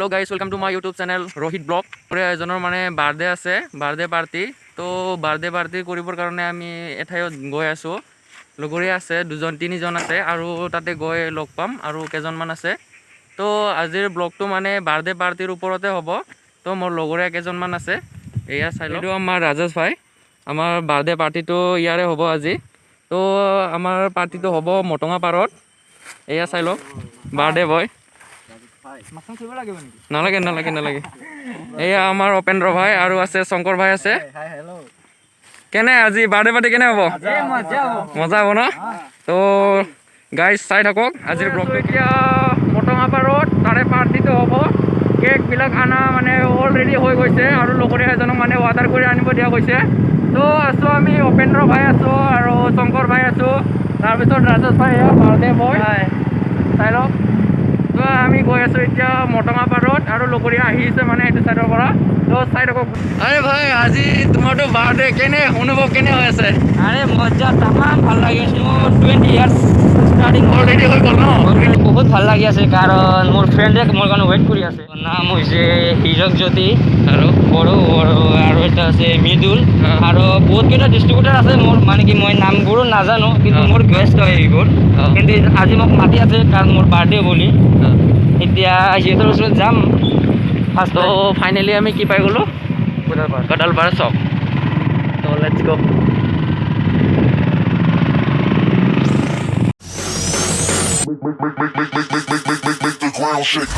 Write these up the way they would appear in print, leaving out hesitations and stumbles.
Hello guys welcome to my YouTube channel Rohit blog एजনৰ মানে birthday আছে বাৰ্থডে পাৰ্টি তো বাৰ্থডে পাৰ্টি কৰিবৰ কাৰণে আমি এঠাইত গৈ আছো লগৰীয়া আছে দুজন তিনিজন আছে আৰু তাতে গৈ লগ পাম আৰু কেজনমান আছে তো আজিৰ ব্লগটো মানে বাৰ্থডে পাৰ্টিৰ ওপৰতে হ'ব তো মোৰ লগৰীয়া কেজনমান আছে এয়া চাই লওক এইটো আমাৰ ৰাজেশ ভাই আমাৰ বাৰ্থডে পাৰ্টিটো ইয়াৰে হ'ব আজি তো আমাৰ পাৰ্টিটো হ'ব মটঙা পাৰত এয়া চাই লওক বাৰ্থডে বয় নালাগে নালাগে নালাগে এয়া আমাৰ অপেন্দ্ৰ ভাই আৰু আছে শংকৰ ভাই আছে কেনে আজি বাৰ্থডে পাৰ্টি কেনে হ'ব মজা হ'ব ন তো গাইজ চাই থাকক আজিৰ ব্লগটো এতিয়া মটঙা পাৰত তাৰে পাৰ্টিটো হ'ব কেকবিলাক আনা মানে অলৰেডি হৈ গৈছে আৰু লগৰীয়া এজনক মানে অৰ্ডাৰ কৰি আনিব দিয়া গৈছে তো আছোঁ আমি অপেন্দ্ৰ ভাই আছোঁ আৰু শংকৰ ভাই আছোঁ তাৰপিছত ৰাজেশ ভাই বাৰ্থডে বয় চাই লওক তো আমি গৈ আছোঁ এতিয়া মটঙা পাৰত আৰু লগৰীয়া আহিছে মানে এইটো চাইডৰ পৰা তো চাই থাকক আৰে ভাই আজি তোমাৰতো বাৰ্থডে কেনে অনুভৱ কেনে হৈ আছে আৰে মজা তামাম ভাল লাগি আছে মোৰ 20 ইয়াৰ্স স্টাৰ্টিং অলৰেডি হৈ গ'ল ন বহুত ভাল লাগি আছে কাৰণ মোৰ ফ্ৰেণ্ডে মোৰ কাৰণে ৱেইট কৰি আছে নাম হৈছে হীৰক জ্যোতি আৰু বড়ো আৰু এটা আছে মৃদুল আৰু বহুত কেইটা ডিষ্ট্ৰিবিউটাৰ আছে মোৰ মানে কি মই নামবোৰো নাজানো কিন্তু মোৰ গেষ্ট হয় এইবোৰ কিন্তু আজি মোক মাতি আছে কাৰণ মোৰ বাৰ্থডে বুলি এতিয়া সিহঁতৰ ওচৰত যাম ফাৰ্ষ্ট তো ফাইনেলি আমি কি পাই গ'লোঁ কডালপাৰ চক তো let's go Make the ground shake.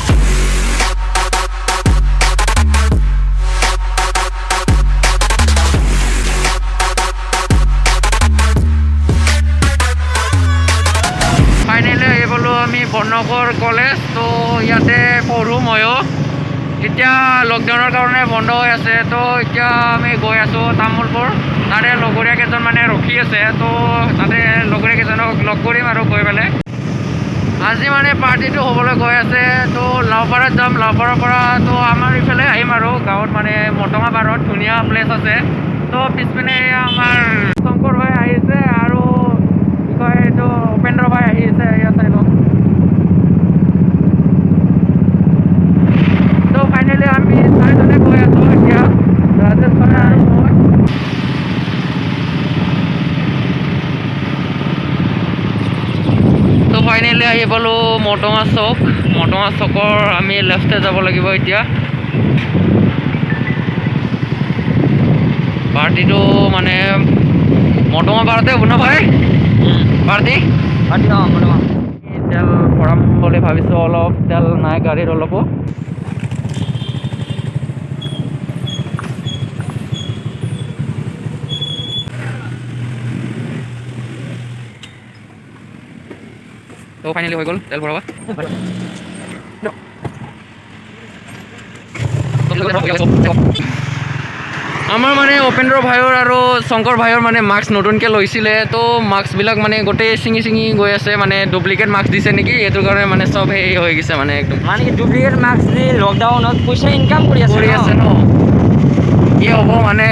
Finally আহি পালোঁ আমি বৰ্ণকৰ কলেজ তো ইয়াতে পঢ়োঁ ময়ো এতিয়া লকডাউনৰ কাৰণে বন্ধ হৈ আছে তো এতিয়া আমি গৈ আছোঁ তামোলপুৰ তাৰে লগৰীয়া কেইজন মানে ৰখি আছে তো তাতে লগৰীয়া কেইজনক লগ কৰিম আৰু গৈ পেলাই আজি মানে পাৰ্টিটো হ'বলৈ গৈ আছে তো লাওপাৰাত যাম লাওপাৰাৰ পৰা তো আমাৰ ইফালে আহিম আৰু গাঁৱত মানে মটঙা পাৰত ধুনীয়া প্লেচ আছে তো পিছপিনে আমাৰ শংকৰ ভাই আহিছে আৰু কি কয় এইটো উপেন্দ্ৰ ভাই আহিছে এয়া চাই লওক তো ফাইনেলি আমি চাৰিজনে গৈ আছোঁ এতিয়া ৰাজেশ ভাই আৰু মই তো ফাইনেলি আহি পালোঁ মটঙা চকৰ আমি লেফ্টে যাব লাগিব এতিয়া পাৰ্টিটো মানে মটঙা পাৰতে হ'ব ন ভাই পাৰ্টি তেল ভৰাম বুলি ভাবিছোঁ অলপ তেল নাই গাড়ীৰ অলপো তো ফাইনেলি হৈ গ'ল তেল ভৰাবা আমাৰ মানে উপেন্দ্ৰ ভাইৰ আৰু শংকৰ ভাইৰ মানে মাস্ক নতুনকৈ লৈছিলে তো মাস্কবিলাক মানে গোটেই ছিঙি গৈ আছে মানে ডুপ্লিকেট মাস্ক দিছে নেকি এইটো কাৰণে মানে চব হেৰি হৈ গৈছে মানে একদম মানে কি ডুপ্লিকেট মাস্ক দি লকডাউনত পইচা ইনকাম কৰি আছে ন কি হ'ব মানে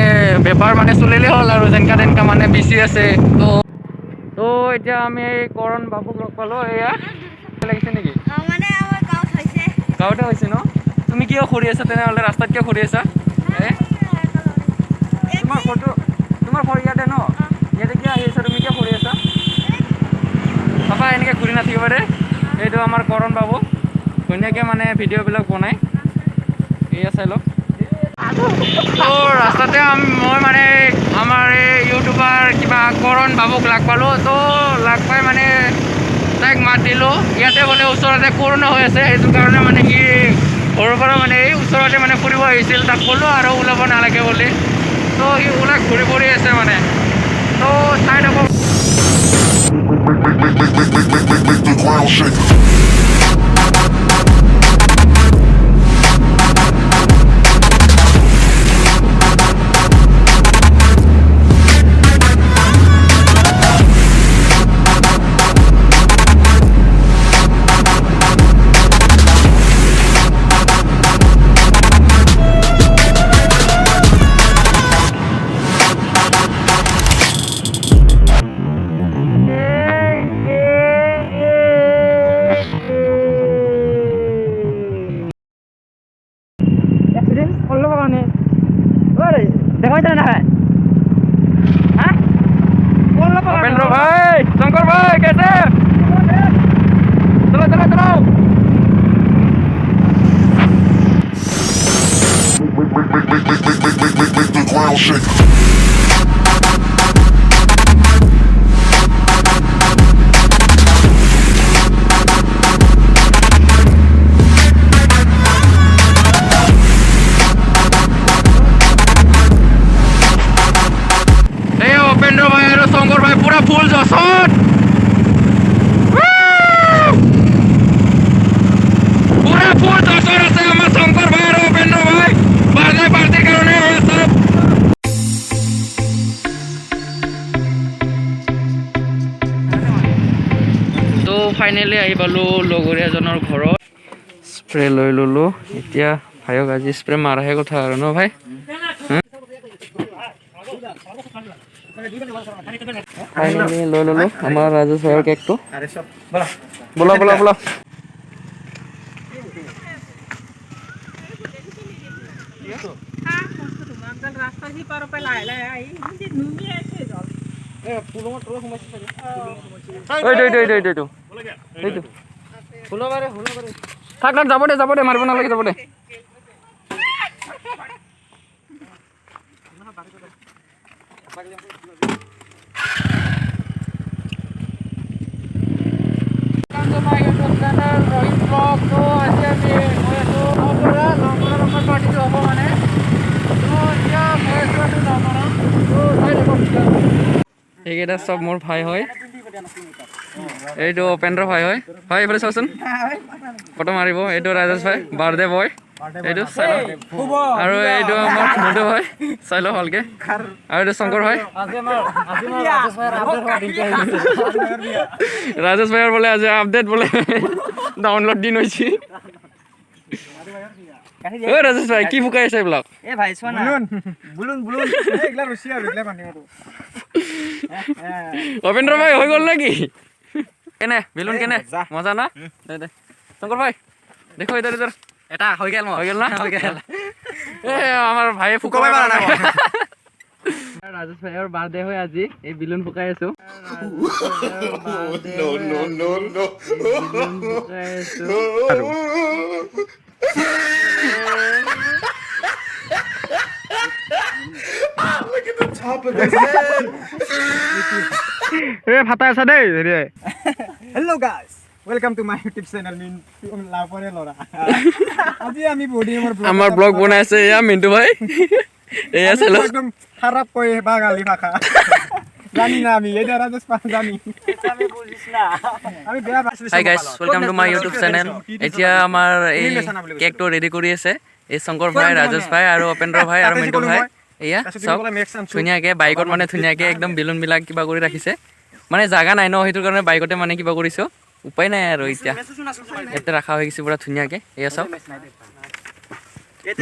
বেপাৰ মানে চলিলে হ'ল আৰু যেনেকা তেনেকা মানে বেছি আছে তো এতিয়া আমি এই কৰণ বাবুক লগ পালোঁ এয়া লাগিছে নেকি মানে আমাৰ গাঁৱত হৈছে গাঁৱতে হৈছে ন তুমি কিয় ঘূৰি আছা তেনেহ'লে ৰাস্তাত কিয় ঘূৰি আছা তোমাৰ ঘৰ ইয়াতে ন ইয়াতে কিয় আহি আছা তুমি কিয় ঘূৰি আছা পাপা এনেকৈ ঘূৰি নাথাকিব দে এইটো আমাৰ কৰণ বাবু ধুনীয়াকৈ মানে ভিডিঅ'বিলাক বনায় এয়া চাই লওক তো ৰাস্তাতে মই মানে আমাৰ এই ইউটিউবাৰ কিবা কৰণ বাবুক লগ পালোঁ তো লগ পাই মানে তাইক মাত দিলোঁ ইয়াতে বোলে ওচৰতে কৰোণা হৈ আছে সেইটো কাৰণে মানে সি ঘৰৰ পৰা মানে এই ওচৰতে মানে ফুৰিব আহিছিল তাক ক'লোঁ আৰু ওলাব নালাগে বুলি তো সি ওলাই ঘূৰি আছে মানে তো চাই থাকক Make the ground shake. ground shake. এই উপেন্দ্ৰ ভাই আৰু শংকৰ ভাই পুৰা ফুল জছত পুৰা ফুল জছত আছে আমাৰ শংকৰ ভাই আৰু উপেন্দ্ৰ ভাই বাৰ্থডে পাৰ্টিৰ কাৰণে চব তো ফাইনেলি আহি পালোঁ লগৰীয়াজনৰ ঘৰত স্প্ৰে লৈ ল'লোঁ এতিয়া ভাইক আজি স্প্ৰে মাৰাহে কথা আৰু ন ভাই ফাইনেলি লৈ ল'লোঁ আমাৰ ৰাজেশ ভাইৰ কেকটো ব'লা ব'লা ব'লা থাক থাক যাব দে মাৰিব নালাগে যাব দে এইকেইটা চব মোৰ ভাই হয় এইটো উপেন্দ্ৰ ভাই হয় ভাই এইফালে চাওচোন ফটো মাৰিব এইটো ৰাজেশ ভাই বাৰ্থডে বয় এইটো চাই লওক আৰু এইটো আমাৰ মধু ভাই চাই লওক ভালকে আৰু এইটো শংকৰ ভাই ৰাজেশ ভাইৰ বোলে আজি আপডেট বোলে ডাউনলোড দিন হৈছে ঐ ৰাজেশ ভাই কি ফুকাই আছে এইবিলাক উপেন্দ্ৰ ভাই হৈ গ'ল নেকি কেনে বেলুন কেনে মজা না দে শংকৰ ভাই দেখো ইধৰ ইধৰ এটা হৈ গেল না এ আমাৰ ভাইয়ে ফুকাব পৰা নাই ৰাজেশ ভাইৰ বাৰ্থডে হয় আজি এই বেলুন ফুকাই আছো ফাটাই আছা দেই Hello guys, welcome to my YouTube channel. Lapore lora. Aji ami body আমাৰ ব্লগ বনাই আছে এয়া মিন্টু ভাই এয়া চালো একদম খারাপ কই বাঙালি ভাষা জানি না আমি এটা রাজেশ পান জানি আমি বুঝিস না আমি বেয়া বাসলি hi guys welcome to my YouTube channel এতিয়া আমাৰ এই কেকটো ৰেডি কৰি আছে এই শংকৰ ভাই ৰাজেশ ভাই আৰু উপেন্দ্ৰ ভাই আৰু মিন্টু ভাই এয়া সব ধুনীয়াকে বাইকত মানে ধুনীয়াকে একদম বেলুন বিলাক কিবা কৰি ৰাখিছে মানে জাগা নাই ন সেইটো কাৰণে বাইকতে মানে কিবা কৰিছো উপায় নাই আৰু এতিয়া ইয়াতে ৰাখা হৈ গৈছে পুৰা ধুনীয়াকে এয়া চাওক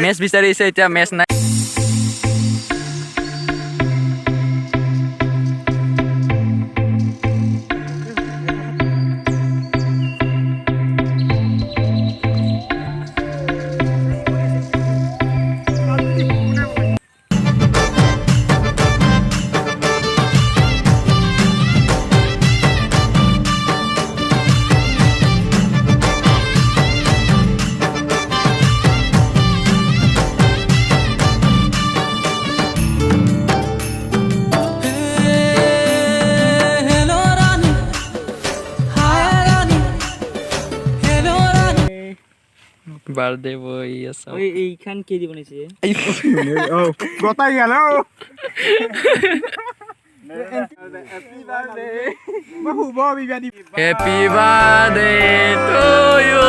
মেচ বিচাৰিছে এতিয়া মেচ নাই বাৰ্থডে বয় আছে ওই এইখান কে দি বনাইছে গোটাই গেল happy birthday to you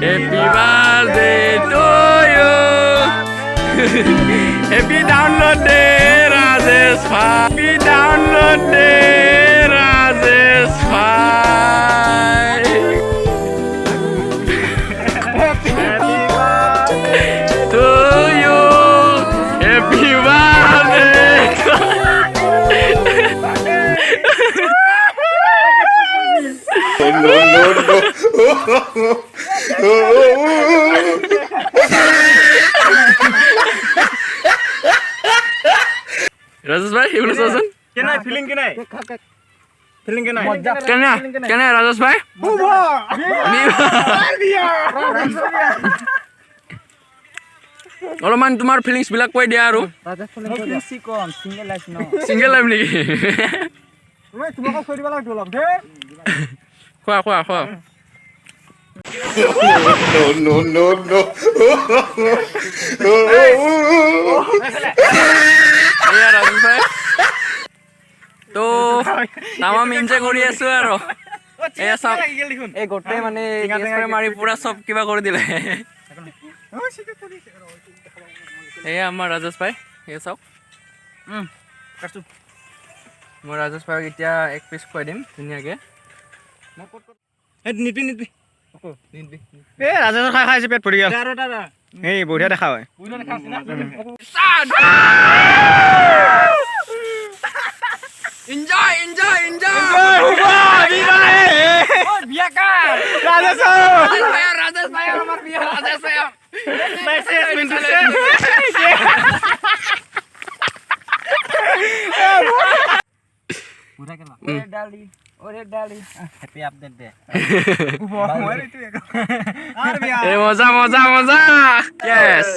happy birthday to you happy download day Rajesh ভাই হ্যাপি ডাউনলোড ডে রাজেশ ভাই to you happy birthday Rajesh ভাই এগুলো শুনছেন কেনাই ফিলিং কেনাই ফিলিং কেনাই কেনে রাজেশ ভাই অলপমান তোমাৰ ফিলিংছ বিলাক কৈ দিয়া আৰু চিংগল লাইফ নেকি তোমাকো থৈ দিব লাগিব অলপ দেই খোৱা খোৱা খোৱা এয়া ৰাজু ভাই তো তামাম এনজয় কৰি আছো আৰু এয়া চাওক এই গোটেই মানে কেছপাৰে মাৰি পুৰা চব কিবা কৰি দিলে এয়া আমাৰ ৰাজেশ ভাই এয়া চাওক মই ৰাজেশ ভাইক এতিয়া এক পিচ খুৱাই দিম ধুনীয়াকৈ নিদবি এই ৰাজেশৰ খাই খাই পেট ভৰি গ'ল এই বঢ়িয়া দেখা হয় এনজয় এনজয় এনজয় বিয়া কাৰ ৰাজেশ ৰাজেশ ভাই আমাৰ বিয়া ৰাজেশ ভাই মেছেজ পিন্ধিছে মজা মজা মজা য়েছ